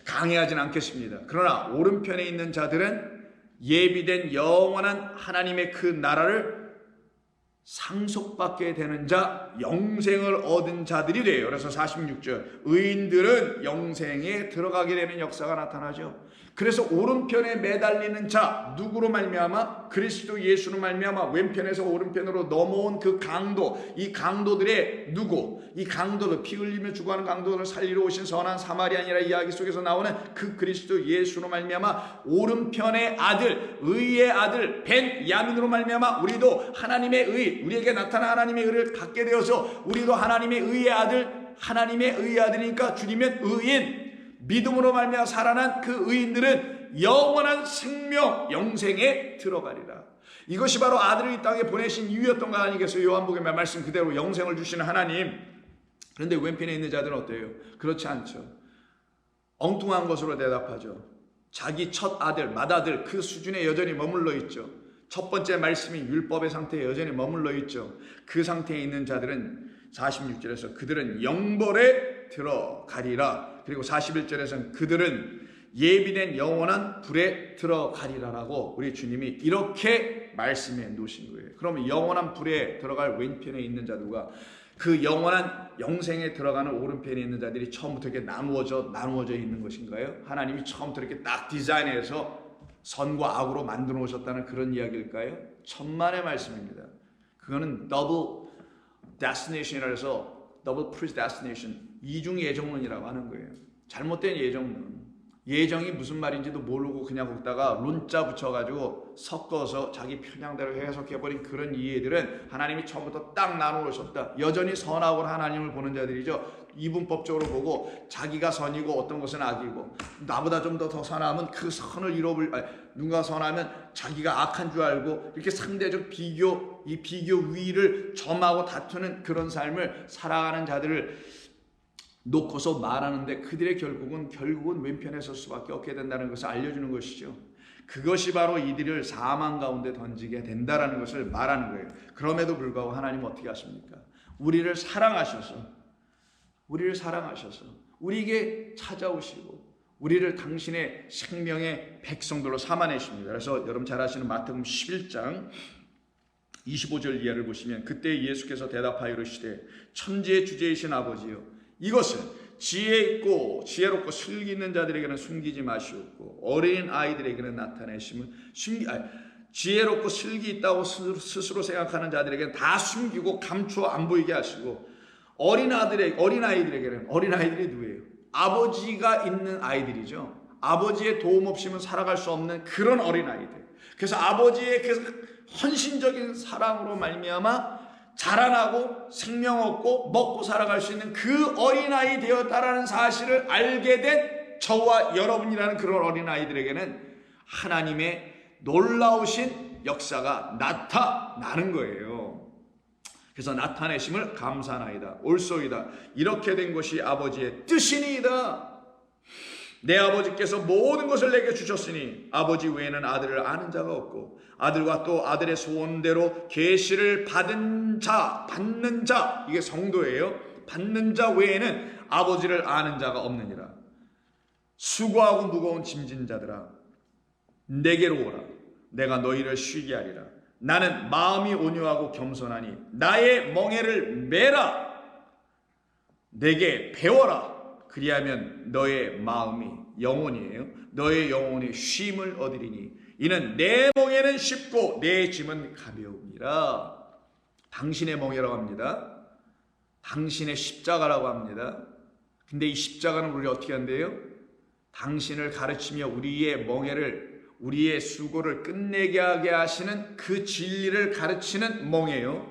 강의하진 않겠습니다. 그러나 오른편에 있는 자들은 예비된 영원한 하나님의 그 나라를 상속받게 되는 자, 영생을 얻은 자들이 돼요. 그래서 46절 의인들은 영생에 들어가게 되는 역사가 나타나죠. 그래서 오른편에 매달리는 자, 누구로 말미암아? 그리스도 예수로 말미암아 왼편에서 오른편으로 넘어온 그 강도, 이 강도들의 누구? 이 강도들, 피 흘리며 죽어가는 강도들을 살리러 오신 선한 사마리아인이라 이야기 속에서 나오는 그 그리스도 예수로 말미암아 오른편의 아들, 의의 아들 벤야민으로 말미암아 우리도 하나님의 의, 우리에게 나타난 하나님의 의를 갖게 되어서 우리도 하나님의 의의 아들, 하나님의 의의 아들이니까 줄이면 의인, 믿음으로 말미암아 살아난 그 의인들은 영원한 생명, 영생에 들어가리라. 이것이 바로 아들을 이 땅에 보내신 이유였던 거 아니겠어요? 요한복음의 말씀 그대로 영생을 주시는 하나님. 그런데 왼편에 있는 자들은 어때요? 그렇지 않죠. 엉뚱한 것으로 대답하죠. 자기 첫 아들, 맏아들 그 수준에 여전히 머물러 있죠. 첫 번째 말씀이 율법의 상태에 여전히 머물러 있죠. 그 상태에 있는 자들은 46절에서 그들은 영벌에 들어가리라. 그리고 41절에서는 그들은 예비된 영원한 불에 들어가리라라고 우리 주님이 이렇게 말씀해 놓으신 거예요. 그러면 영원한 불에 들어갈 왼편에 있는 자들과 그 영원한 영생에 들어가는 오른편에 있는 자들이 처음부터 이렇게 나누어져 있는 것인가요? 하나님이 처음부터 이렇게 딱 디자인해서 선과 악으로 만들어 오셨다는 그런 이야기일까요? 천만의 말씀입니다. 그거는 더블 데스티네이션이라 해서 더블 프리데스티네이션, 이중 예정론이라고 하는 거예요. 잘못된 예정론. 예정이 무슨 말인지도 모르고 그냥 거기다가 론자 붙여가지고 섞어서 자기 편향대로 해석해버린 그런 이해들은 하나님이 처음부터 딱 나누셨다. 여전히 선하고 하나님을 보는 자들이죠. 이분법적으로 보고 자기가 선이고 어떤 것은 악이고 나보다 좀 더 선하면 그 선을 누가 선하면 자기가 악한 줄 알고 이렇게 상대적 비교, 이 비교 위를 점하고 다투는 그런 삶을 살아가는 자들을 놓고서 말하는데 그들의 결국은 왼편에 설 수밖에 없게 된다는 것을 알려주는 것이죠. 그것이 바로 이들을 사망 가운데 던지게 된다는 것을 말하는 거예요. 그럼에도 불구하고 하나님은 어떻게 하십니까? 우리를 사랑하셔서 우리에게 찾아오시고 우리를 당신의 생명의 백성들로 삼아내십니다. 그래서 여러분 잘 아시는 마태복음 11장 25절 이하를 보시면 그때 예수께서 대답하여 이르시되 천지의 주제이신 아버지여 이것은 지혜롭고 슬기 있는 자들에게는 숨기지 마시옵고 어린 아이들에게는 나타내심은 지혜롭고 슬기 있다고 스스로 생각하는 자들에게는 다 숨기고 감추어 안 보이게 하시고 어린아이들에게는, 어린아이들이 누구예요? 아버지가 있는 아이들이죠. 아버지의 도움 없이는 살아갈 수 없는 그런 어린아이들. 그래서 아버지의 그 헌신적인 사랑으로 말미암아 자라나고 생명 얻고 먹고 살아갈 수 있는 그 어린아이 되었다라는 사실을 알게 된 저와 여러분이라는 그런 어린아이들에게는 하나님의 놀라우신 역사가 나타나는 거예요. 그래서 나타내심을 감사하나이다. 옳소이다. 이렇게 된 것이 아버지의 뜻이니이다. 내 아버지께서 모든 것을 내게 주셨으니 아버지 외에는 아들을 아는 자가 없고 아들과 또 아들의 소원대로 계시를 받는 자, 이게 성도예요. 받는 자 외에는 아버지를 아는 자가 없느니라. 수고하고 무거운 짐진 자들아, 내게로 오라. 내가 너희를 쉬게 하리라. 나는 마음이 온유하고 겸손하니 나의 멍에를 메라. 내게 배워라. 그리하면 너의 마음이 영혼이에요. 너의 영혼이 쉼을 얻으리니 이는 내 멍에는 쉽고 내 짐은 가벼우니라. 당신의 멍에라고 합니다. 당신의 십자가라고 합니다. 근데 이 십자가는 우리를 어떻게 한대요? 당신을 가르치며 우리의 멍에를, 우리의 수고를 끝내게 하게 하시는 그 진리를 가르치는 멍에요.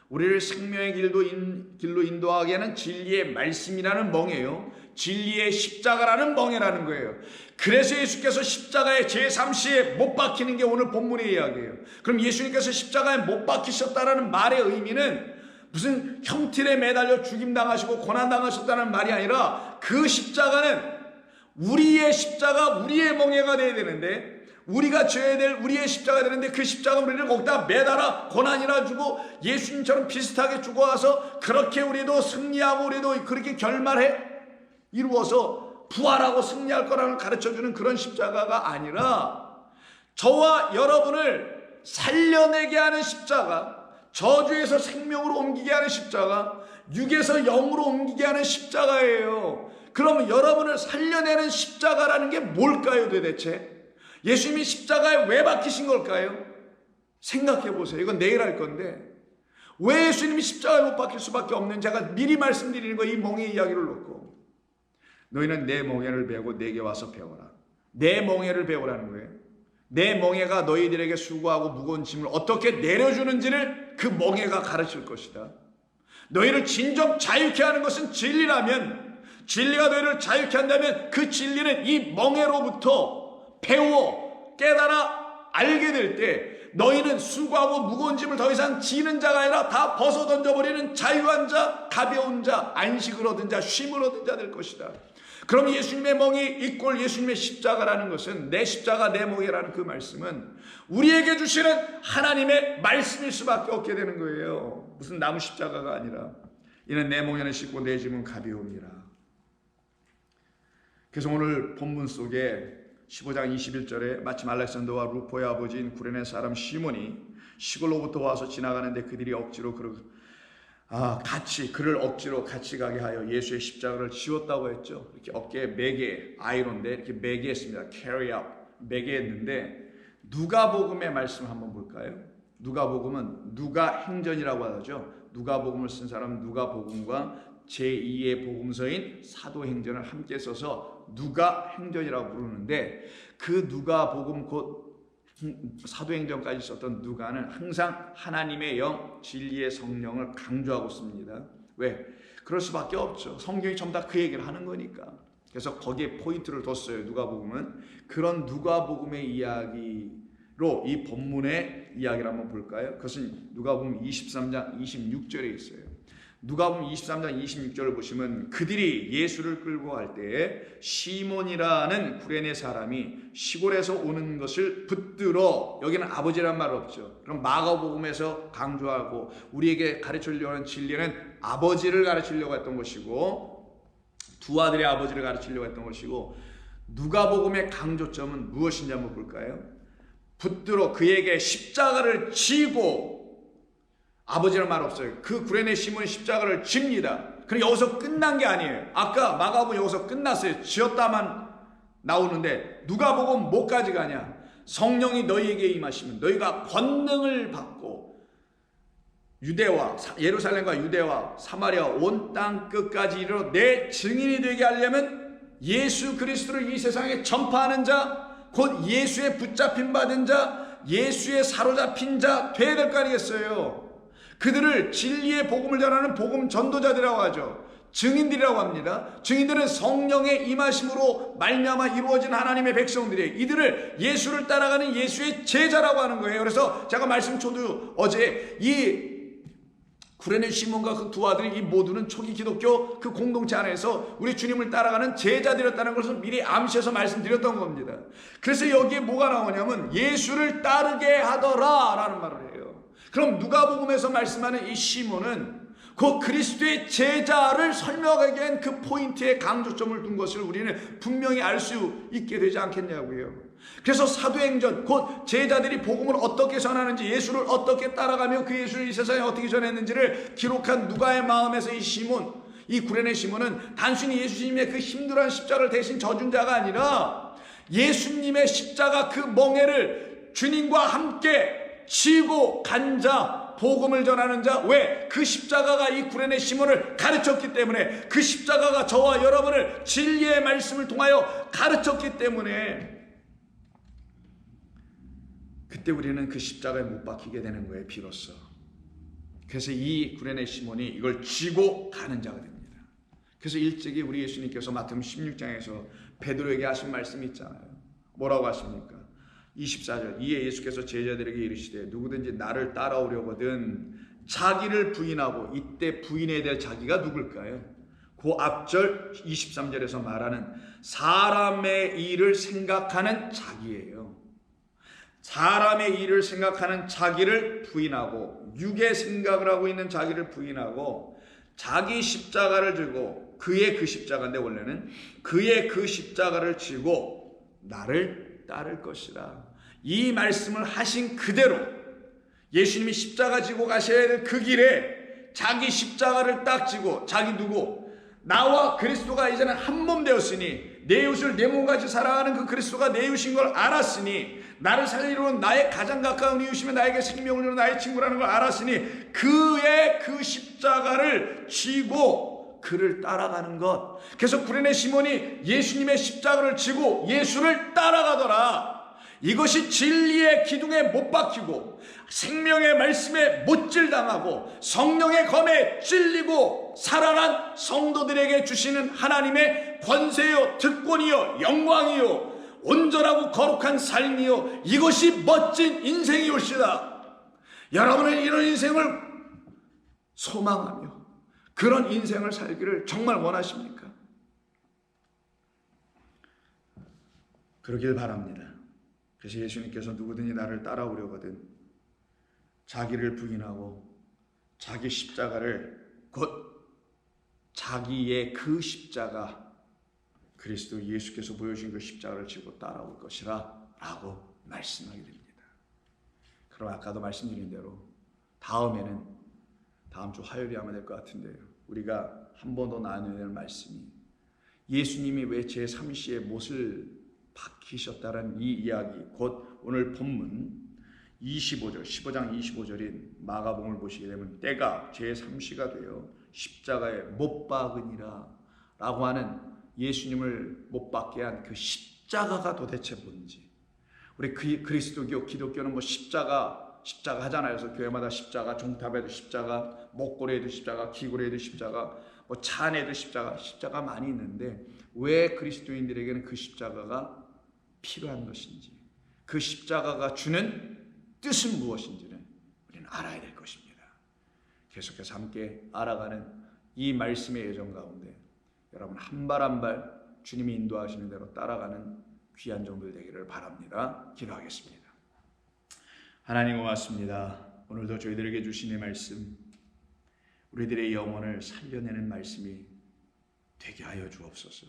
우리를 생명의 길로 인도하게 하는 진리의 말씀이라는 멍에요. 진리의 십자가라는 멍에라는 거예요. 그래서 예수께서 십자가에 제3시에 못 박히는 게 오늘 본문의 이야기예요. 그럼 예수님께서 십자가에 못 박히셨다라는 말의 의미는 무슨 형틀에 매달려 죽임당하시고 고난당하셨다는 말이 아니라 그 십자가는 우리의 십자가, 우리의 멍에가 돼야 되는데, 우리가 져야 될 우리의 십자가 되는데 그 십자가 우리를 거기다 매달아 고난이나 주고 예수님처럼 비슷하게 죽어와서 그렇게 우리도 승리하고 우리도 그렇게 결말해 이루어서 부활하고 승리할 거라는 가르쳐주는 그런 십자가가 아니라 저와 여러분을 살려내게 하는 십자가, 저주에서 생명으로 옮기게 하는 십자가, 육에서 영으로 옮기게 하는 십자가예요. 그러면 여러분을 살려내는 십자가라는 게 뭘까요 도대체? 예수님이 십자가에 왜 박히신 걸까요? 생각해 보세요. 이건 내일 할 건데 왜 예수님이 십자가에 못 박힐 수밖에 없는지 제가 미리 말씀드리는 거, 이 멍의 이야기를 놓고 너희는 내 멍에를 베고 내게 와서 배워라. 내 멍에를 배우라는 거예요. 내 멍에가 너희들에게 수고하고 무거운 짐을 어떻게 내려주는지를 그 멍에가 가르칠 것이다. 너희를 진정 자유케 하는 것은 진리라면, 진리가 너희를 자유케 한다면 그 진리는 이 멍에로부터 배워 깨달아 알게 될 때 너희는 수고하고 무거운 짐을 더 이상 지는 자가 아니라 다 벗어 던져버리는 자유한 자, 가벼운 자, 안식을 얻은 자, 쉼을 얻은 자 될 것이다. 그럼 예수님의 멍이 이꼴 예수님의 십자가라는 것은, 내 십자가 내 멍이라는 그 말씀은 우리에게 주시는 하나님의 말씀일 수밖에 없게 되는 거예요. 무슨 나무 십자가가 아니라 이는 내 멍에는 쉽고 내 짐은 가벼움이라. 그래서 오늘 본문 속에 15장 21절에 마침 알렉산더와 루포의 아버지인 구레네 사람 시몬이 시골로부터 와서 지나가는데 그들이 억지로 그를 억지로 같이 가게 하여 예수의 십자가를 지웠다고 했죠. 이렇게 어깨에 매게, 아이론데 이렇게 매게 했습니다. carry up, 매게 했는데 누가복음의 말씀 한번 볼까요? 누가복음은 누가행전이라고 하죠. 누가복음을 쓴 사람은 누가복음과 제2의 복음서인 사도행전을 함께 써서 누가행전이라고 부르는데 그 누가복음 곧 사도행전까지 썼던 누가는 항상 하나님의 영, 진리의 성령을 강조하고 있습니다. 왜? 그럴 수밖에 없죠. 성경이 전부 다 그 얘기를 하는 거니까. 그래서 거기에 포인트를 뒀어요. 누가복음은. 그런 누가복음의 이야기로 이 본문의 이야기를 한번 볼까요? 그것은 누가복음 23장 26절에 있어요. 누가복음 23장 26절을 보시면 그들이 예수를 끌고 갈 때에 시몬이라는 구레네 사람이 시골에서 오는 것을 붙들어, 여기는 아버지란 말 없죠. 그럼 마가복음에서 강조하고 우리에게 가르치려고 하는 진리는 아버지를 가르치려고 했던 것이고 두 아들의 아버지를 가르치려고 했던 것이고, 누가복음의 강조점은 무엇인지 한번 볼까요? 붙들어 그에게 십자가를 지고, 아버지란 말 없어요. 그 구레네 시몬이 십자가를 집니다. 그럼 여기서 끝난 게 아니에요. 아까 마가복음 여기서 끝났어요. 지었다만 나오는데 누가복음 뭐까지 가냐? 성령이 너희에게 임하시면 너희가 권능을 받고 유대와 예루살렘과 유대와 사마리아 온 땅 끝까지 이르러 내 증인이 되게 하려면 예수 그리스도를 이 세상에 전파하는 자, 곧 예수의 붙잡힌 받은 자, 예수의 사로잡힌 자 돼야 될 거 아니겠어요? 그들을 진리의 복음을 전하는 복음 전도자들이라고 하죠. 증인들이라고 합니다. 증인들은 성령의 임하심으로 말미암아 이루어진 하나님의 백성들이에요. 이들을 예수를 따라가는 예수의 제자라고 하는 거예요. 그래서 제가 말씀초도 어제 이 구레네 시몬과 그 두 아들이 이 모두는 초기 기독교 그 공동체 안에서 우리 주님을 따라가는 제자들이었다는 것을 미리 암시해서 말씀드렸던 겁니다. 그래서 여기에 뭐가 나오냐면 예수를 따르게 하더라 라는 말을 해요. 그럼 누가복음에서 말씀하는 이 시몬은 그 그리스도의 제자를 설명하기 위한 그 포인트에 강조점을 둔 것을 우리는 분명히 알 수 있게 되지 않겠냐고요. 그래서 사도행전 곧 제자들이 복음을 어떻게 전하는지 예수를 어떻게 따라가며 그 예수를 이 세상에 어떻게 전했는지를 기록한 누가의 마음에서 이 시몬, 이 구레네 시몬은 단순히 예수님의 그 힘들어한 십자가를 대신 져준 자가 아니라 예수님의 십자가 그 멍에를 주님과 함께 지고 간 자, 복음을 전하는 자. 왜? 그 십자가가 이 구레네 시몬을 가르쳤기 때문에, 그 십자가가 저와 여러분을 진리의 말씀을 통하여 가르쳤기 때문에 그때 우리는 그 십자가에 못 박히게 되는 거예요, 비로소. 그래서 이 구레네 시몬이 이걸 쥐고 가는 자가 됩니다. 그래서 일찍이 우리 예수님께서 마태복음 16장에서 베드로에게 하신 말씀이 있잖아요. 뭐라고 하십니까? 24절. 이에 예수께서 제자들에게 이르시되 누구든지 나를 따라오려거든 자기를 부인하고, 이때 부인해야 될 자기가 누굴까요? 그 앞절 23절에서 말하는 사람의 일을 생각하는 자기예요. 사람의 일을 생각하는 자기를 부인하고, 육의 생각을 하고 있는 자기를 부인하고 자기 십자가를 들고, 그의 그 십자가인데 원래는 그의 그 십자가를 지고 나를 따를 것이라. 이 말씀을 하신 그대로 예수님이 십자가 지고 가셔야 될 그 길에 자기 십자가를 딱 지고, 자기 누구? 나와 그리스도가 이제는 한 몸 되었으니, 내 이웃을 내 몸같이 사랑하는 그 그리스도가 내 이웃인 걸 알았으니, 나를 살리려는 나의 가장 가까운 이웃이며 나에게 생명을 주는 나의 친구라는 걸 알았으니 그의 그 십자가를 지고 그를 따라가는 것. 그래서 구레네 시몬이 예수님의 십자가를 지고 예수를 따라가더라. 이것이 진리의 기둥에 못 박히고 생명의 말씀에 못질당하고 성령의 검에 찔리고 살아난 성도들에게 주시는 하나님의 권세요, 특권이요, 영광이요, 온전하고 거룩한 삶이요, 이것이 멋진 인생이올시다. 여러분은 이런 인생을 소망하며 그런 인생을 살기를 정말 원하십니까? 그러길 바랍니다. 그래서 예수님께서 누구든지 나를 따라오려거든 자기를 부인하고 자기 십자가를, 곧 자기의 그 십자가, 그리스도 예수께서 보여주신 그 십자가를 지고 따라올 것이라 라고 말씀하게 됩니다. 그럼 아까도 말씀드린 대로 다음에는 다음 주 화요일에 하면 될 것 같은데요, 우리가 한 번 더 나눠야 될 말씀이 예수님이 왜 제3시에 못을 박히셨다는 이 이야기, 곧 오늘 본문 25절, 15장 25절인 마가복음을 보시게 되면 때가 제3시가 되어 십자가에 못 박으니라 라고 하는, 예수님을 못 박게 한 그 십자가가 도대체 뭔지. 우리 그리스도교, 기독교는 뭐 십자가 하잖아요. 그래서 교회마다 십자가, 종탑에도 십자가, 목걸이에도 십자가, 귀걸이에도 십자가, 뭐 차 안에도 십자가 많이 있는데 왜 그리스도인들에게는 그 십자가가 필요한 것인지, 그 십자가가 주는 뜻은 무엇인지는 우리는 알아야 될 것입니다. 계속해서 함께 알아가는 이 말씀의 여정 가운데 여러분 한 발 한 발 주님이 인도하시는 대로 따라가는 귀한 종들 되기를 바랍니다. 기도하겠습니다. 하나님 고맙습니다. 오늘도 저희들에게 주신 이 말씀, 우리들의 영혼을 살려내는 말씀이 되게 하여 주옵소서.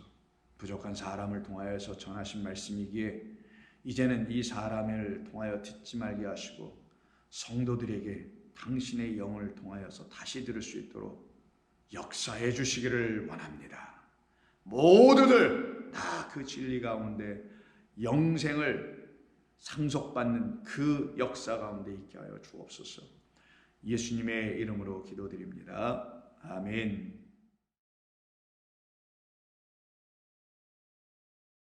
부족한 사람을 통하여서 전하신 말씀이기에 이제는 이 사람을 통하여 듣지 말게 하시고 성도들에게 당신의 영을 통하여서 다시 들을 수 있도록 역사해 주시기를 원합니다. 모두들 다 그 진리 가운데 영생을 상속받는 그 역사 가운데 있게 하여 주옵소서. 예수님의 이름으로 기도드립니다. 아멘.